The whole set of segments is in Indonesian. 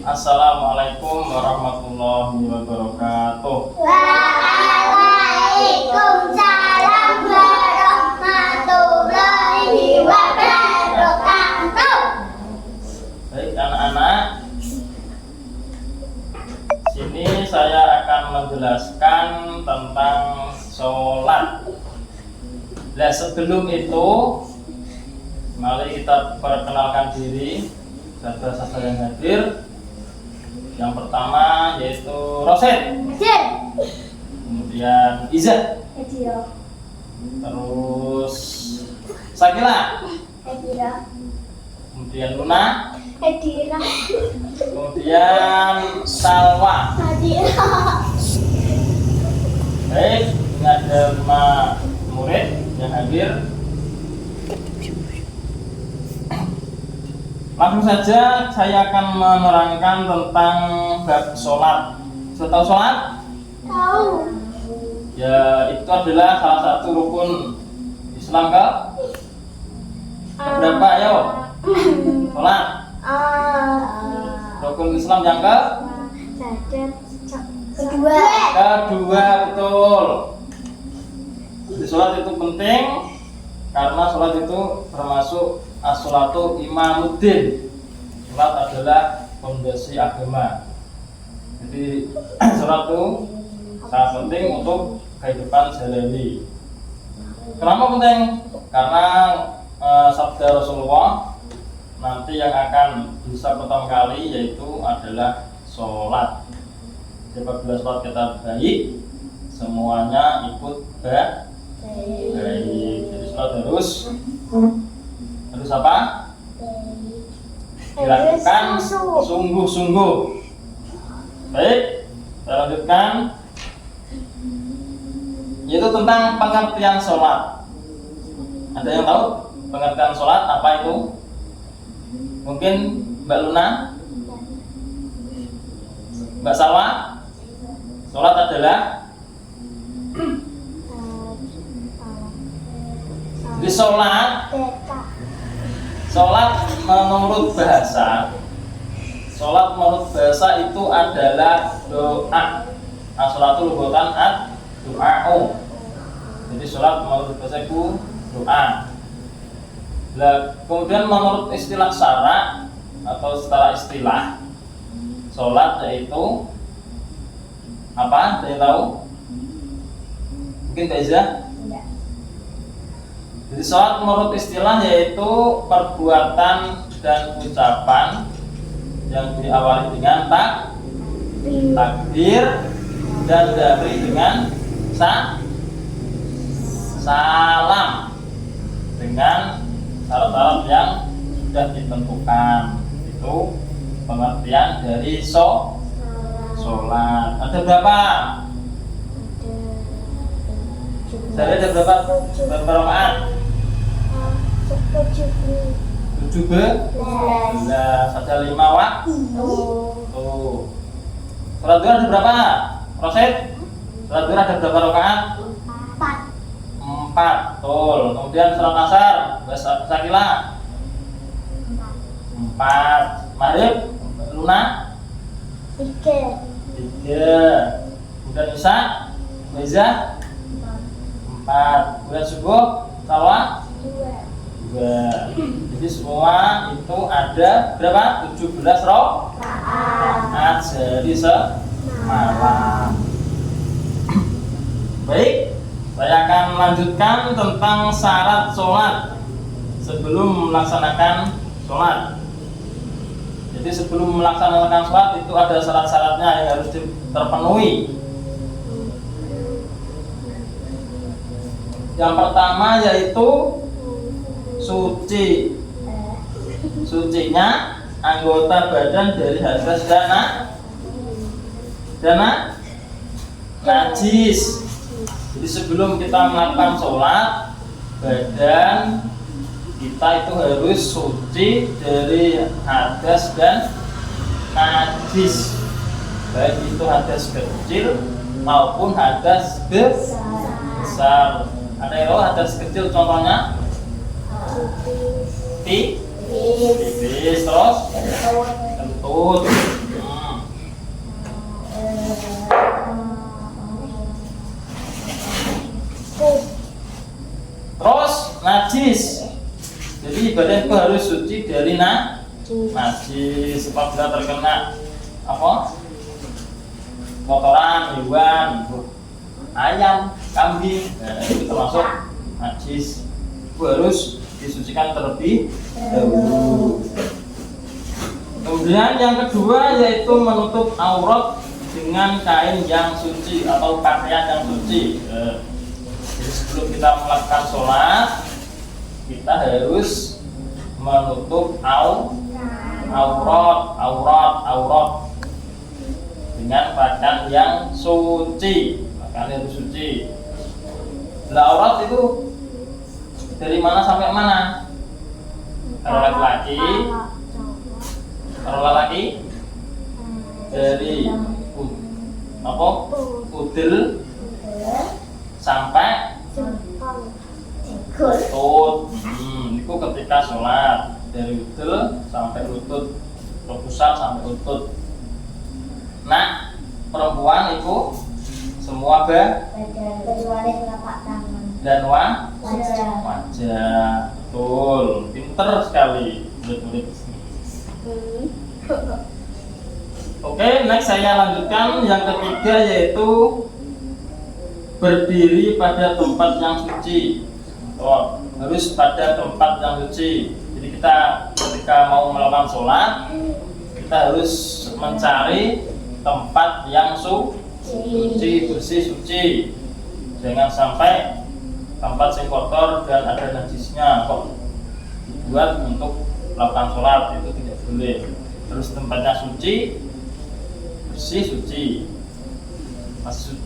Assalamualaikum warahmatullahi wabarakatuh. Waalaikumsalam warahmatullahi wabarakatuh. Baik anak-anak, sini saya akan menjelaskan tentang sholat. Nah, sebelum itu, mari kita perkenalkan diri saudara-saudara yang hadir. Yang pertama yaitu Roset, kemudian Iza, terus Sakila, kemudian Luna, kemudian Salwa. Baik, ini ada 5 murid yang hadir. Langsung saja saya akan menerangkan tentang bab sholat. Sudah tahu sholat? Tahu. Ya, itu adalah salah satu rukun Islam berapa? Ayo, sholat. Rukun Islam yang kedua, betul. Jadi sholat itu penting karena sholat itu termasuk as-sholatu imamuddin. Sholat adalah fondasi agama. Jadi sholat itu sangat penting untuk kehidupan sehari-hari. Kenapa penting? Karena sabda Rasulullah nanti yang akan bisa pertama kali yaitu adalah sholat. Jadi apabila sholat kita baik, semuanya ikut baik. Jadi sholat harus apa? Dilakukan sungguh-sungguh. Baik, kita lanjutkan. Yaitu tentang pengertian sholat. Ada yang tahu pengertian sholat apa itu? Mungkin Mbak Luna, Mbak Salwa. Sholat adalah di sholat menurut bahasa itu adalah doa. As-sholatu lughatan ad-du'a'u. Jadi sholat menurut bahasa itu doa. Nah, kemudian menurut istilah syara atau secara istilah, sholat yaitu apa? Ada yang tahu? Mungkin Teza? Jadi sholat menurut istilah yaitu perbuatan dan ucapan yang diawali dengan takbir dan diakhiri dengan salam dengan syarat-syarat yang sudah ditentukan. Itu pengertian dari sholat. Ada berapa? Saya ada berapa rakaat? 17. Ada 5 waktu. Tuh. Sholat duha ada berapa? Roset? Sholat duha ada berapa rakaat? 4. Betul. Kemudian sholat asar, Sakila? 4. Maghrib, Luna? 3. Kemudian Isya, Meza? 4. Kemudian subuh, Salwa? 2. Jadi semua itu ada berapa? 17 rakaat sehari semalam. Baik, saya akan lanjutkan tentang syarat sholat sebelum melaksanakan sholat. Jadi sebelum melaksanakan sholat itu ada syarat-syaratnya yang harus terpenuhi. Yang pertama yaitu suci. Sucinya anggota badan dari hadas dan najis. Jadi sebelum kita melakukan sholat, badan kita itu harus suci dari hadas dan najis, baik itu hadas kecil maupun hadas besar. Ada yang tahu hadas kecil contohnya? tipis terus kentut. Terus najis. Jadi badanku harus suci dari najis. Apabila terkena apa? Kotoran hewan, ayam, kambing, itu termasuk najis. Itu harus disucikan terlebih dahulu. Kemudian yang kedua yaitu menutup aurat dengan kain yang suci atau pakaian yang suci. Jadi sebelum kita melakukan sholat, kita harus menutup aurat dengan pakaian yang suci. Pakaian yang suci. Nah, aurat itu dari mana sampai mana? Kalau laki-laki dari udel sampai lutut. Itu ketika sholat dari udel sampai lutut, pusat sampai lutut. Nah, perempuan itu semua kecuali telapak tangan dan wajah. Betul, pinter sekali. Oke, next saya lanjutkan yang ketiga yaitu berdiri pada tempat yang suci. Harus pada tempat yang suci. Jadi kita ketika mau melakukan sholat, kita harus mencari tempat yang suci, bersih, suci. Jangan sampai tempat yang kotor dan ada najisnya kok dibuat untuk melakukan sholat, itu tidak boleh. Terus tempatnya suci, bersih, suci, masuk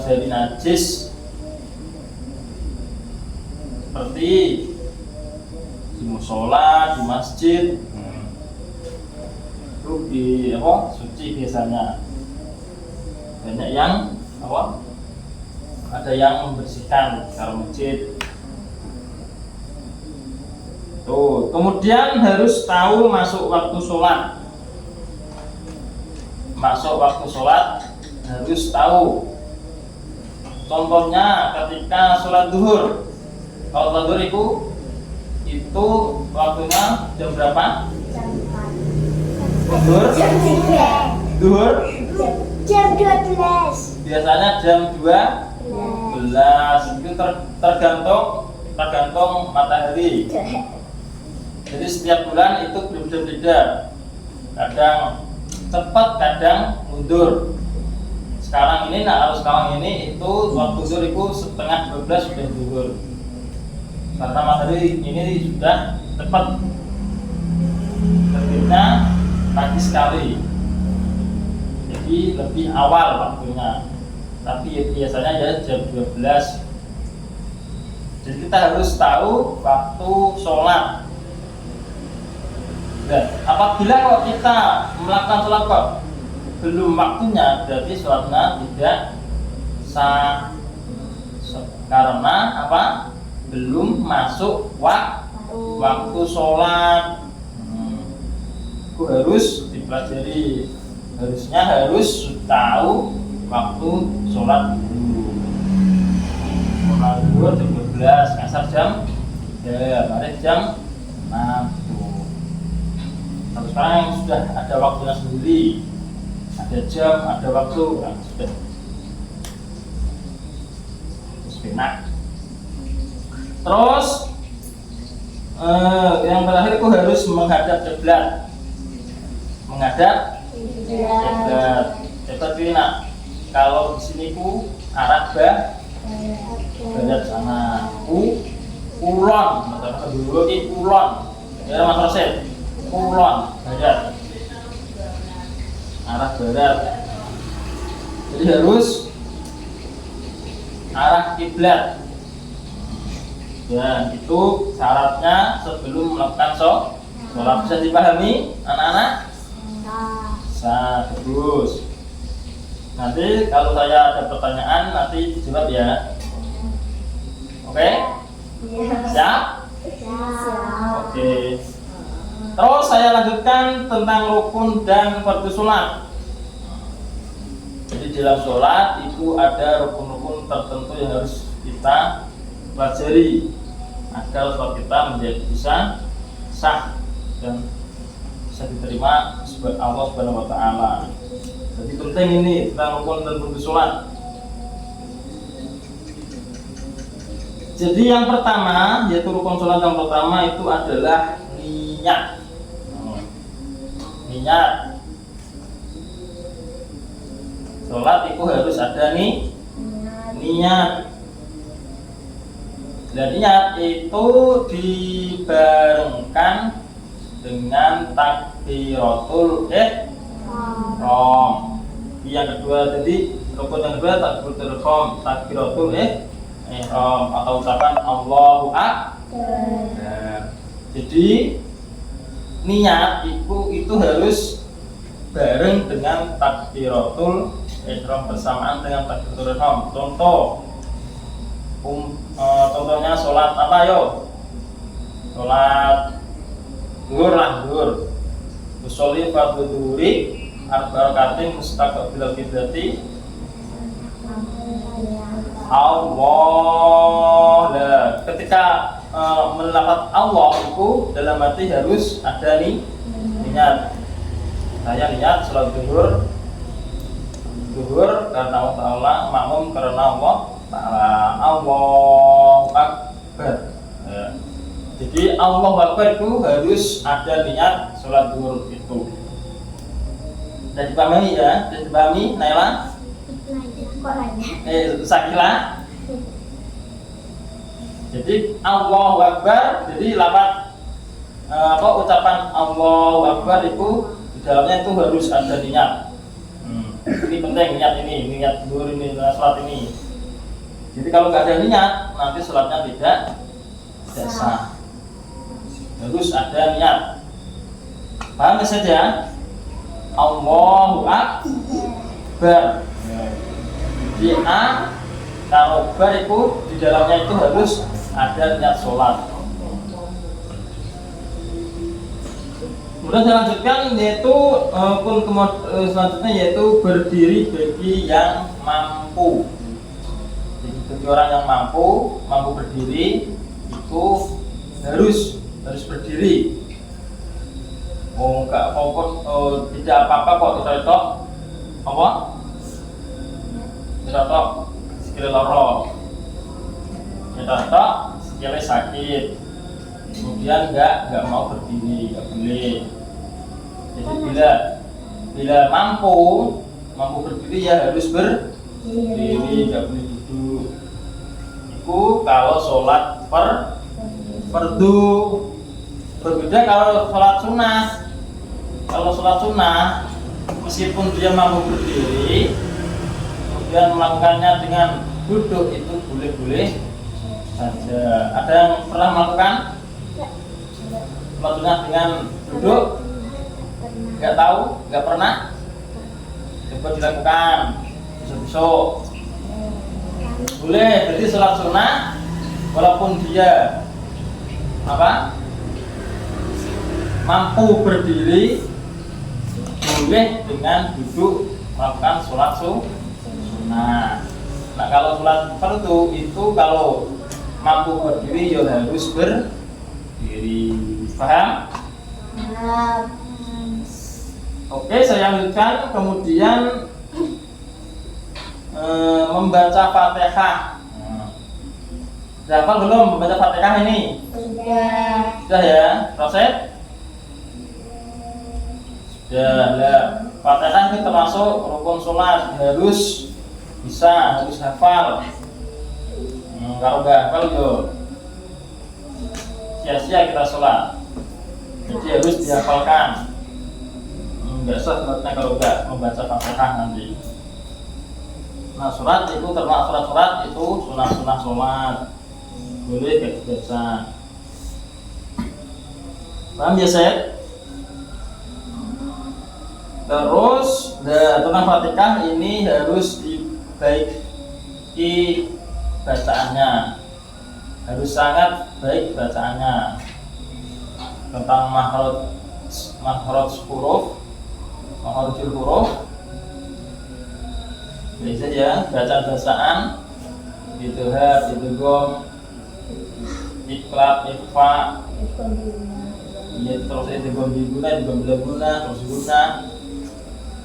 dari najis seperti di musola, di masjid, itu di suci biasanya. Banyak yang ada yang membersihkan kalau masjid. Tuh, kemudian harus tahu masuk waktu sholat. Masuk waktu sholat harus tahu. Contohnya ketika sholat duhur. Kalau sholat duhur itu waktunya jam berapa? Duhur? Jam 12. Biasanya jam 12. Itu tergantung matahari. Jadi setiap bulan itu berbeda-beda. Kadang cepat, kadang mundur. Sekarang ini, sekarang ini itu waktu zuhur itu setengah 12 sudah zuhur. Karena matahari ini sudah cepat terbitnya pagi sekali. Jadi lebih awal waktunya. Tapi biasanya ya jam 12. Jadi kita harus tahu waktu sholat. Dan apabila kalau kita melakukan sholat kok belum waktunya, berarti sholatnya tidak sah. Karena apa? Belum masuk waktu sholat. Itu harus dipelajari. Harus tahu waktu sholat dulu. Sholat dulu jam 12, ngasar jam 3, maghrib jam 6. Tapi sekarang yang sudah ada waktunya sendiri, ada jam, ada waktu, sudah enak. Terus yang terakhir itu harus menghadap kiblat. Menghadap kiblat. Seperti kalau di sini ku arah barat sana. Kulon, mata dulu ini kulon. Ya Mas Rosid. Kulon barat, arah barat. Jadi harus arah kiblat. Dan itu syaratnya sebelum melakukan sholat. Bisa dipahami anak-anak? Terus nanti kalau saya ada pertanyaan nanti dijawab ya. Oke? Siap? Oke. Terus saya lanjutkan tentang rukun dan fardu sholat. Jadi dalam sholat itu ada rukun-rukun tertentu yang harus kita pelajari agar sholat kita menjadi bisa sah dan bisa diterima oleh Allah Subhanahu wa taala. Jadi penting ini tentang rukun dan fardu sholat. Jadi yang pertama, yaitu rukun sholat yang pertama itu adalah niat. Niat. Sholat itu harus ada niat. Dan niat itu dibarengkan dengan takbiratul ihram. Yang kedua tadi rukun yang kedua takbiratul ihram, takbiratul ihram atau ucapan Allahu Akbar. Jadi niat itu harus bareng dengan takbiratul ihram, bersamaan dengan takbiratul ihram. Contohnya sholat apa yo? Sholat zuhur. Usolli fardhu zuhuri arba'a rakaatin mustaqbil qiblati Allah. Nah, ketika melafaz Allah itu dalam arti harus ada niat. Saya niat sholat zuhur karena Allah Ta'ala, makmum karena Allah Ta'ala. Allahu Akbar. Ya. Jadi Allahu Akbar itu harus ada niat sholat zuhur itu. Sudah dipahami ya? Sudah dipahami, Naila? Sakila. Jadi Allahu Akbar, jadi lafaz ucapan Allahu Akbar itu di dalamnya itu harus ada niat. Ini penting, niat zuhur ini, salat ini. Jadi kalau nggak ada niat, nanti salatnya tidak sah. Harus ada niat. Paham saja? Allahu Akbar. Jadi kalau bar itu di dalamnya itu harus ada niat sholat. Kemudian saya lanjutkan yaitu selanjutnya yaitu berdiri bagi yang mampu. Jadi bagi orang yang mampu berdiri itu harus berdiri. Enggak tidak apa-apa kok itu apa? Tidak tok sikile loro. Tidak tok sikile sakit. Kemudian enggak mau berdiri, enggak boleh. Jadi bila mampu berdiri ya harus berdiri, enggak boleh duduk. Itu kalau sholat fardu. Berbeda kalau sholat sunnah. Kalau sholat sunnah, meskipun dia mampu berdiri, kemudian melakukannya dengan duduk itu boleh-boleh saja. Ada yang pernah melakukan sholat sunnah dengan duduk? Nggak tahu? Nggak pernah? Coba dilakukan besok-besok. Boleh, jadi sholat sunnah walaupun dia mampu berdiri, boleh dengan duduk melakukan sholat sunnah. Nah kalau sholat fardu itu kalau mampu berdiri ya harus berdiri. Paham? Oke, saya lanjutkan. Kemudian membaca Fatihah. Sudah hafal belum membaca Fatihah ini? Sudah ya, proses? Sudah. Fatihah ini termasuk rukun sholat, harus hafal. Kalau nggak hafal yo sia-sia kita sholat. Jadi harus dihafalkan. Nggak sah sholatnya kalau nggak membaca Fatihah nanti. Nah surat itu termasuk surat itu sunah sholat, boleh kayak biasa. Paham ya Syed? Terus tentang Fatihah ini harus dibaiki bacaannya, harus sangat baik bacaannya. Tentang makhraj makhraj huruf, makhrajul huruf. Bisa ya, bacaan-bacaan idhar, idgham, iqlab, ikhfa, ya terus idgham biguna, idgham bilaguna, terus guna.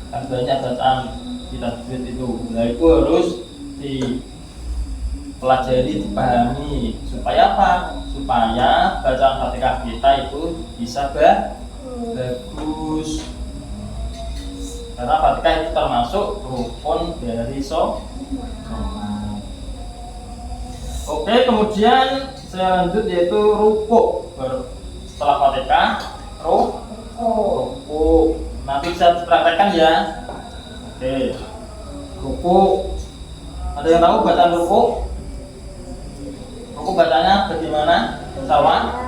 Kan banyak bacaan kita tweet itu. Nah itu harus dipelajari, dipahami. Supaya apa? Supaya bacaan Fatihah kita itu bisa bagus. Karena Fatihah itu termasuk rukun dari sholat. Oke, kemudian selanjut yaitu ruku. Setelah Fatihah, ruku. Nanti bisa dipraktekkan ya. Oke, ruku. Ada yang tahu bacaan ruku? Ruku bacanya bagaimana? Sama?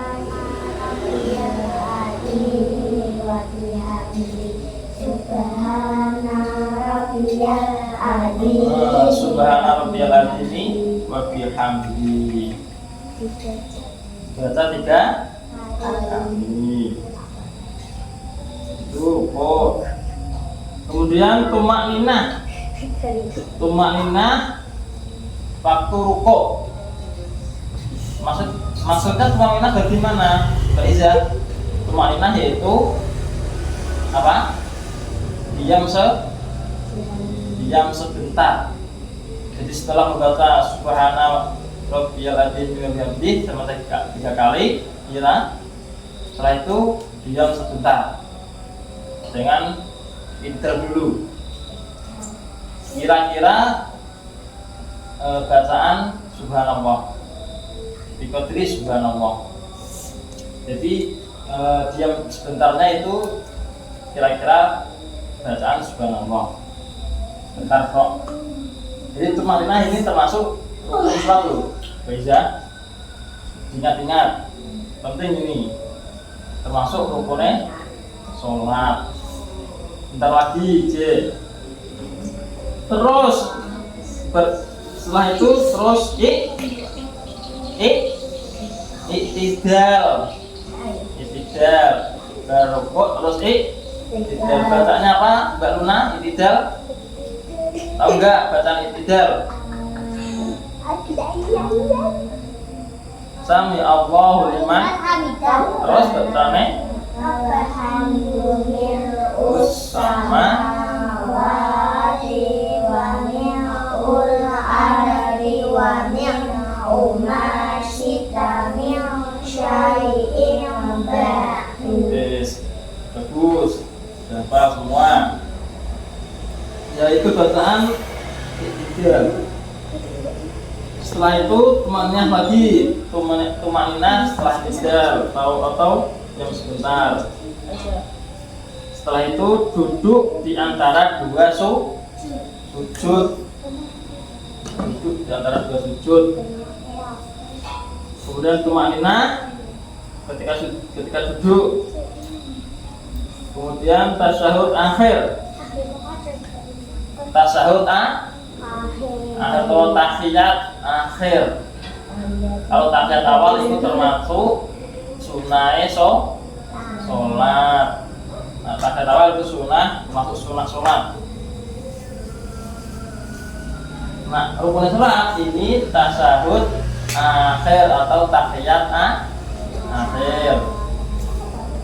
Subhana rabbiyal azim wa bihamdihi. Baca 3 kali. Itu ruku. Kemudian tumakninah. Tumakninah waktu ruku. Maksudnya tumakninah bagaimana? Mbak Iza, tumakninah yaitu apa? Diam sebentar. Jadi setelah membaca subhana rabbiyal azim wa bihamdihi selama 3 kali, ya. Setelah itu diam sebentar. Dengan inter dulu. Kira-kira bacaan subhanallah. Biqadri subhanallah. Jadi diam sebentarnya itu kira-kira bacaan subhanallah. Bentar kok. Jadi tumakninah ini termasuk rukun sholat loh. Bisa ingat-ingat. Penting ini. Termasuk rukunnya sholat. Bentar lagi, J. Terus setelah itu terus iktidal. Berukuk terus iktidal. Bacanya apa, Mbak Luna? Iktidal? Tahu nggak bacaan iktidal? Sami Allahu liman. Terus bacanya sama bagus, dapat semua. Yaitu bacaan iktidal. Setelah itu tumakninah lagi, tumakninah setelah iktidal atau diam sebentar. Setelah itu duduk di antara 2 sujud. Duduk di antara 2 sujud. Kemudian tumakninah ketika duduk. Kemudian tasyahud akhir. Tasyahud atau tahiyat akhir. Kalau tahiyat awal itu termasuk sunai sholat. Nah, tahiyat awal itu sunnah, termasuk sunnah sholat. Nah, rukun sholat ini tasyahud akhir atau tahiyat akhir.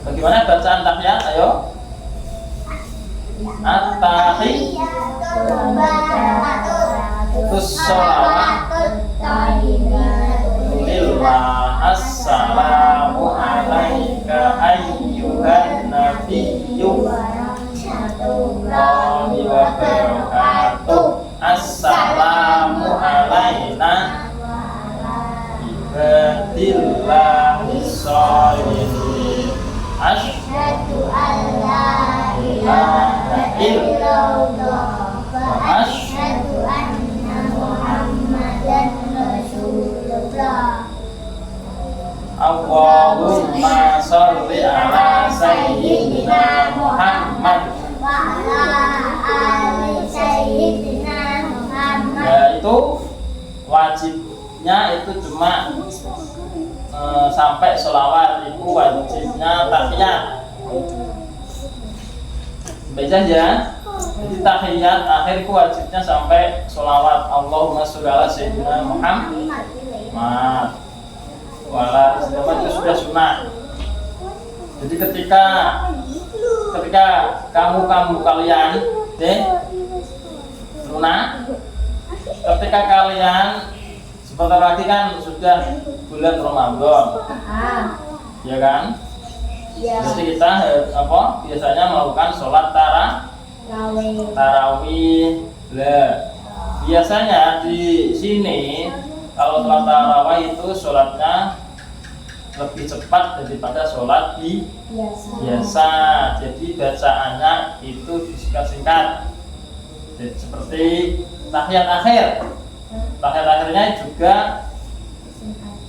Bagaimana bacaan tahiyat? Ayo. At-tahiyatus lillah. Assalamu alaika ayyuhan nabiyyu warahmatullahi wabarakatuh. Assalamu alaina ibadillahi sholihin. Asyhadu an la ilaha illallah wa asyhadu anna Muhammadan Rasulullah. Allahumma sholli ala sayyidina Muhammad wa ala ali sayyidina Muhammad. Ya, itu wajibnya itu cuma sampai sholawat, itu wajibnya tahiyat. baca aja. Jadi tahiyat akhir itu wajibnya sampai sholawat Allahumma sholli ala sayyidina Muhammad. Wala itu sudah sunnah. Jadi ketika kamu kalian lunak, ketika kalian sebentar lagi kan sudah bulan Ramadan, ya kan? Jadi kita biasanya melakukan sholat tarawih. Biasanya di sini kalau sholat tarawih itu sholatnya lebih cepat daripada sholat biasa. Jadi bacaannya itu disingkat-singkat. Jadi seperti tahiyat akhirnya juga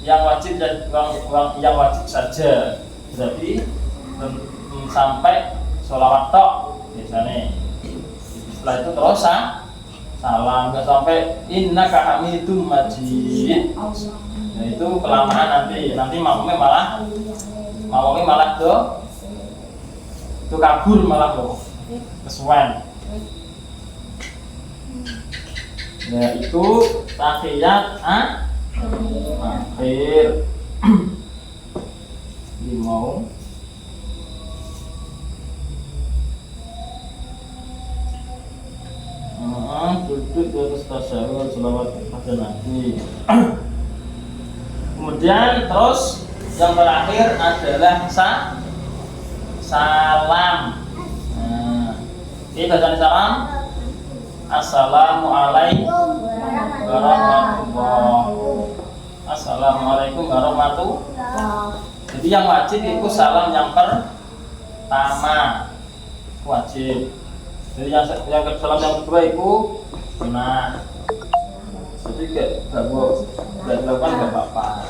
yang wajib dan yang wajib saja. Jadi sampai sholawat tok biasanya. Setelah itu terus salam, nggak sampai innaka hamidum majid. Nah, itu kelamaan nanti makmumnya malah tuh kabur malah loh kesuwen. Nah itu tahiyat akhir. Mau duduk di atas tasyahud selawat kepada Nabi. Kemudian terus yang terakhir adalah salam. Oke, bacaan salam. Assalamualaikum warahmatullahi. Assalamualaikum warahmatullahi. Jadi yang wajib itu salam yang pertama wajib. Jadi yang salam yang kedua itu sunnah. Jadi nggak dilakukan nggak apa-apa.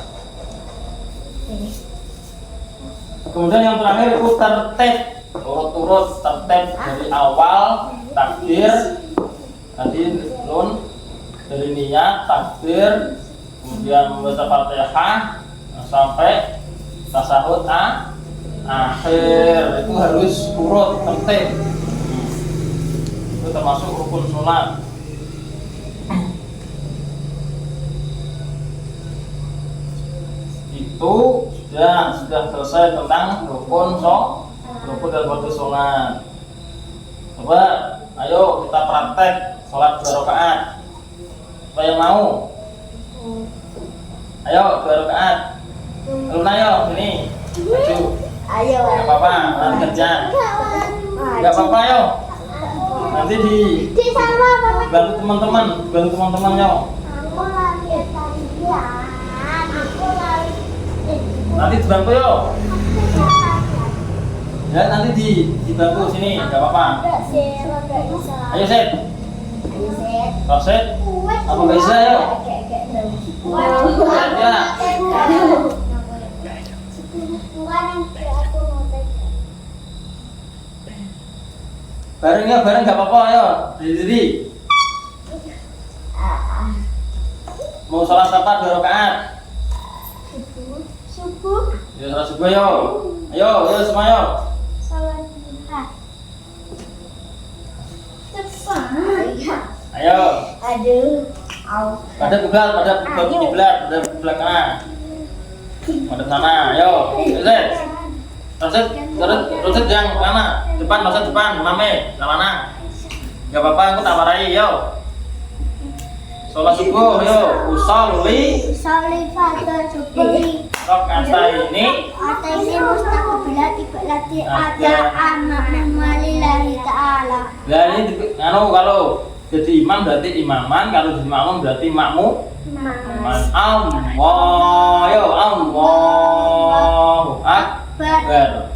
Kemudian yang terakhir itu tertib, urut-urut tertib dari awal takbir tadi dari niat takbir, kemudian membaca Fatihah sampai tasyahud akhir itu harus urut tertib. Itu termasuk rukun sholat. Itu sudah selesai tentang rukun dan waktu sholat. Coba ayo kita praktek sholat 2 rakaat. Siapa yang mau? Ayo 2 rakaat. Luna ayo sini. Maju. Ayo. Enggak apa-apa, nanti kerja. Enggak apa-apa ayo. Nanti bantu teman-teman yo. Nanti dibantu yo. Ya nanti dibantu sini, enggak apa-apa. Ayo Set. Kalau Set, apa bisa yo? Ya. Bareng nggak apa-apa ayo diri. Mau sholat apa 2 rakaat? Subuh. Ya sholat subuh yo. Ayo semua yo. Salat duha. Cepat. Ayo. Aduh. Pada kiblat kanan. Pada sana. Ayo. Terus yang mana? Depan, mame, mana? Gak apa-apa, aku tak marahi, yo. Sholat subuh, yo. Usolli fardhu subuhi. Rakaat ini. Ataini mustaqbilati qiblati ada anak lillahi ta'ala. Lah ini kalau jadi imam berarti imaman, kalau jadi makmum berarti makmum. Allah, yo Allahu Akbar.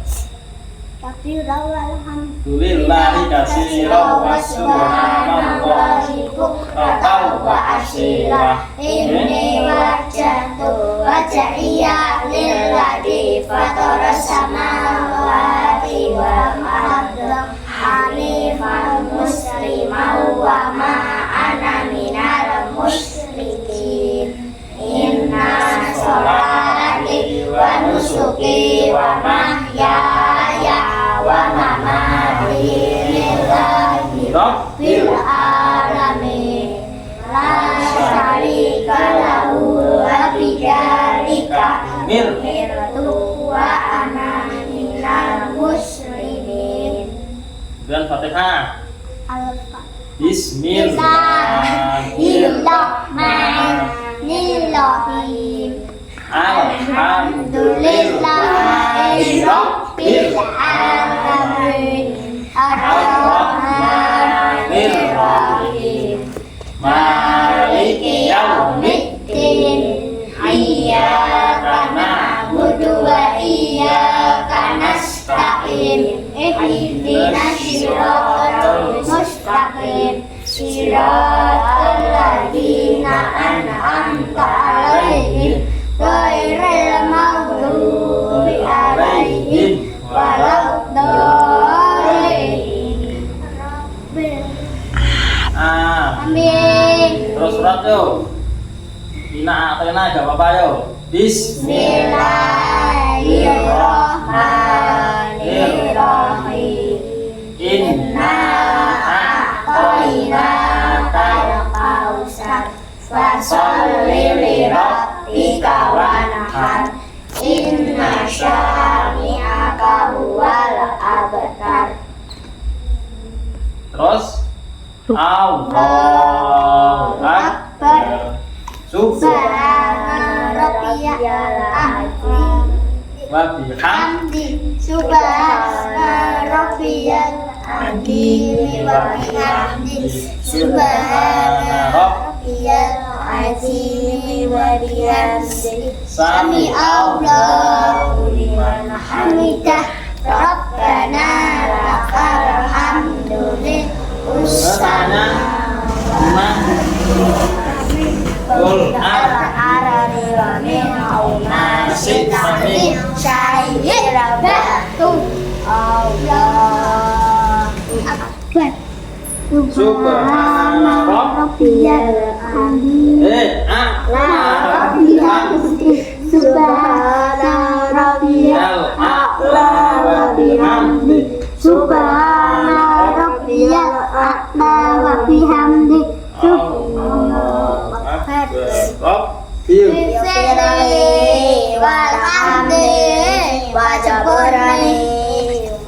Alhamdulillahi katsiran wa subhanallahi bukratan wa asyira. Inni wajjahtu wajhiya lilladzi fataras samawati wal arda hanifan musliman wa ma ana minal musyrikin. Inna sholati wa nusuki wa mahyaya wa mamati rabbil alamin la syarika lahu wa bidzalika umirtu wa ana minal muslimin. Dan Fatihah. Bismillahirrahmanirrahim. Alhamdulillahi rabbil alamin. Ar-Rahmanir Rahim. Maliki yaumiddin. Iyyaka na'budu wa iyyaka nasta'in. Ihdinas siratal mustaqim. Siratal ladzina an'amta 'alaihim ghairil maghdubi 'alaihim waladdallin. Amin. Terus surat yo. Ina atena gak apa-apa yo. Bismillahirrahmanirrahim. Inna a'tainakal kautsar fasholli li rabbika wanhar. Inna syani'aka huwal abtar. Terus Allahu Akbar. Subhana rabbiyal azim Wa bihamdi. Subhana rabbiyal azim wa bihamdi. Subhana rabbiyal azim wa bihamdi. Sami Allahu liman hamidah. Rabbana lakal hamdu lil usana Qul arani wa min masjid amin syahid batu Allah Akbar. Subhana rabbiyal azim Subhana rabbiyal a'la wa bihamdi. Subhana rabbiyal a'la wa bihamdi. Allahu Akbar. Bismillah walhamdi wa jaburani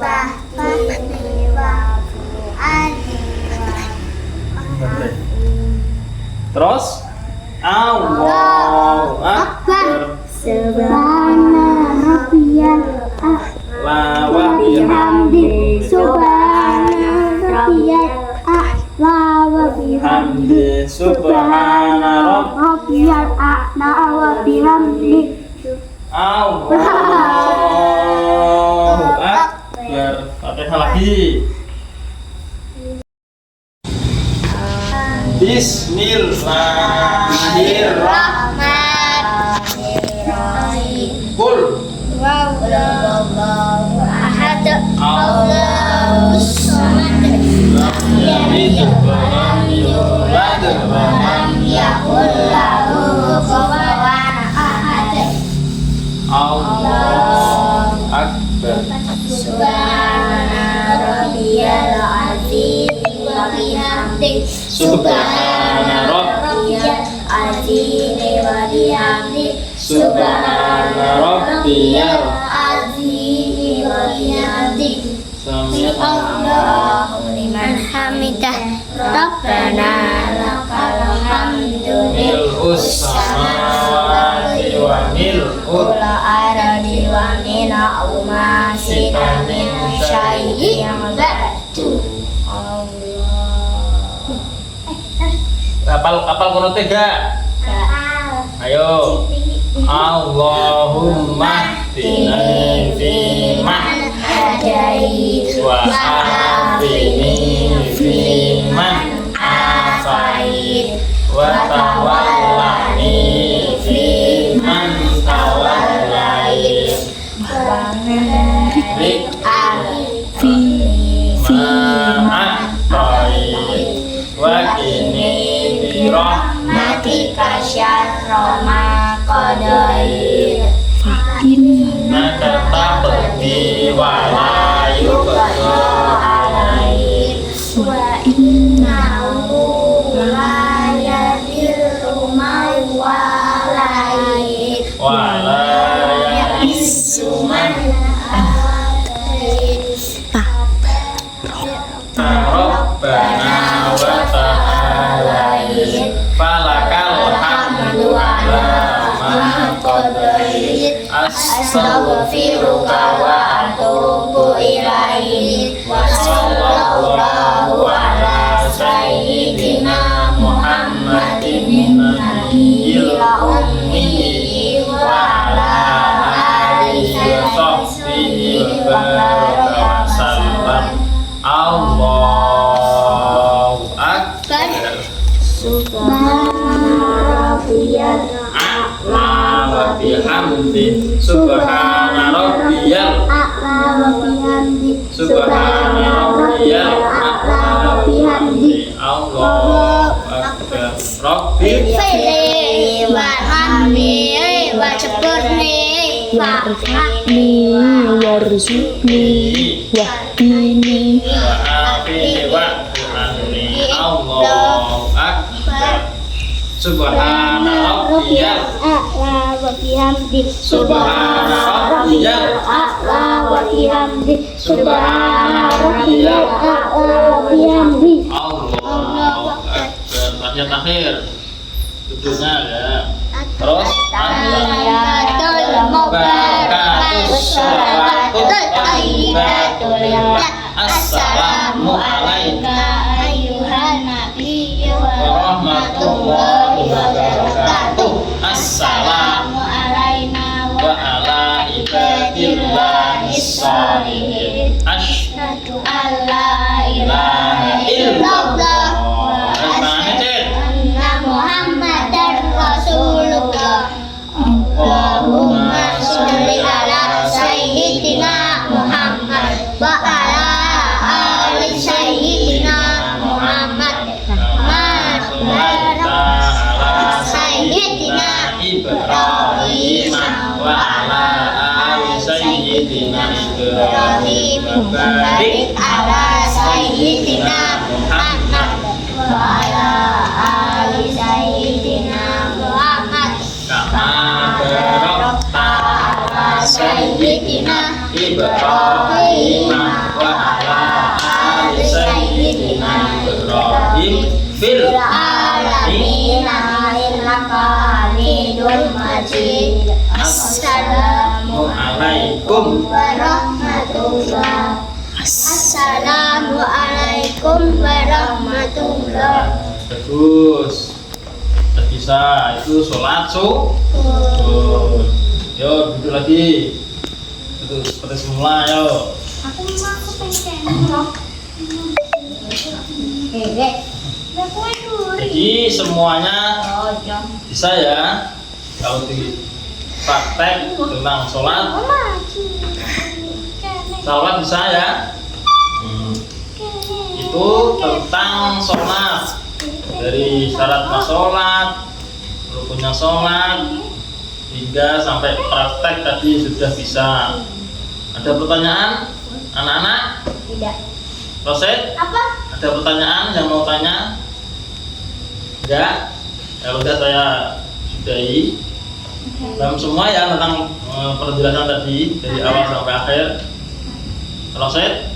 wa fahmi wa fu'adi. Terus Allahu Akbar. Subhana rabbiyal La wa a'la bihamdi. Subhana rabbiyal a'la wa bihamdi. bihamdi. Subhana Rabbiyal a'la wa bihamdi. Allahu Akbar. Fatihah lagi. Bismillahirrahmanirrahim. Qul Wallahu ahad. Allahus samad. lam yalid wa lam yulad wa lam Yakul lahu kufuwan ahad. Allahu Akbar. Subhana rabbiyal azim wa bihamdi. Subhana rabbiyal azim wa bihamdi. Subhana rabbiyal azim wa bihamdi. Sami Allahu liman hamidah. Rabbana lakal hamdu mil'us samawati wa mil'ul Kula aradi wa mina umasika min syai'in ba'du. Kapal kuno tiga. Ayo. Allahumma hdini fiman hadait wa afini fiman afait wa tawallani fiman tawallait rik ma'atait wa kini birahmatika syarra ma qadait. maka tabdi wa la yubqa alaih Wa Rabbana wa ta'alait. Falakal hamdu ala ma qadait. Astaghfiruka wa atubu ilaik. Wa sallallahu ala sayyidina Muhammadin nabiyil ummi wa ala alihi wa sahbihi wa baraka wa sallam. Allahu akbar. Subhana rabbiyal A'la wa bihamdi. Subhana rabbiyal a'la wa bihamdi. Subhana rabbiyal a'la wa bihamdi. Allahu akbar. Rabbil Fili wa hamdi wa syukurni wa warzuqni warzuqni wahdini wa afi wa anni. Allahu akbar. Subhana rabbiyal a'la wa bihamdi. Subhana rabbiyal a'la wa bihamdi. Subhana rabbiyal a'la wa bihamdi. Allahu akbar. Tahiyat akhir. Duduknya ya. Terus Tahiyatul mubarakus sholawatut thayyibatul lillah. Assalamu alaika ayyuhan nabiyyu wa warahmatullahi wabarakatuh. Assalamu alaina wa ala ibadillahis sholihin. asyhadu an la ilaha illallah wa anna muhammadar rasulullah. Allahumma sholli ala sayyidina Muhammad wa ala ali sayyidina Muhammad. ala sayyidina Ibrahim wa ala ali sayyidina Ibrahim. Barik ala sayyidina Muhammad wa ala ali sayyidina Muhammad. kama barakta ala sayyidina Ibrahim wa ala ali sayyidina Ibrahim fil alamin. innaka Hamidum Majid. Assalamualaikum warahmatullah. Assalamualaikum warahmatullah. Bagus. Sudah bisa. Itu sholat Yo duduk lagi. Itu seperti semula yo. Aku mau kepengen Jadi semuanya bisa ya. Kalau di praktek tentang sholat bisa ya. Itu tentang sholat, dari syarat sholat, rukunnya sholat, hingga sampai praktek tadi sudah bisa. Ada pertanyaan anak-anak? Tidak. Roset? Apa? Ada pertanyaan yang mau tanya? Enggak? Ya udah saya sudahi. Dalam semua ya tentang penjelasan tadi dari awal sampai akhir. Roset?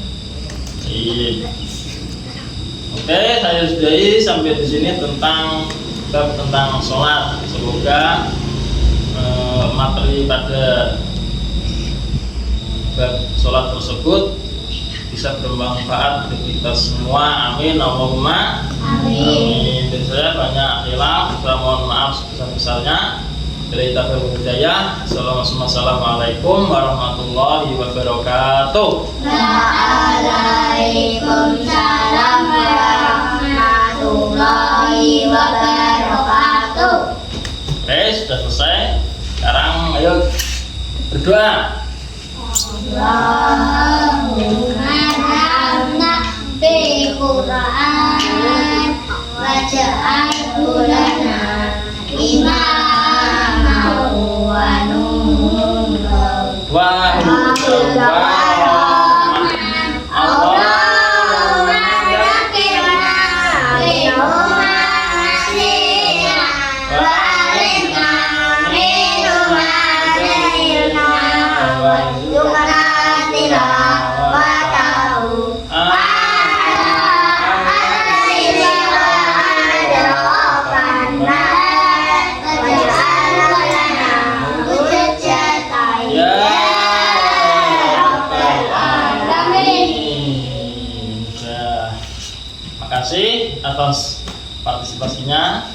Iya. Oke, saya sudahi sampai di sini tentang sholat. Semoga materi pada bab sholat tersebut bisa bermanfaat untuk kita semua. Amin. Allahumma amin. Dan saya banyak khilaf, saya mohon maaf sebesar-besarnya. Dari taufiq hidayah. Assalamualaikum warahmatullahi wabarakatuh. Waalaikumsalam warahmatullahi wabarakatuh. Oke, sudah selesai. Sekarang ayo berdoa. Allahumma hamna bi Qur'an waj'alhu lana imaman wa nuran Wa Allahumma zakirna minhum nasina wa alimna minhum jahilna wa warzuqna tilawatahu ala Makasih atas partisipasinya.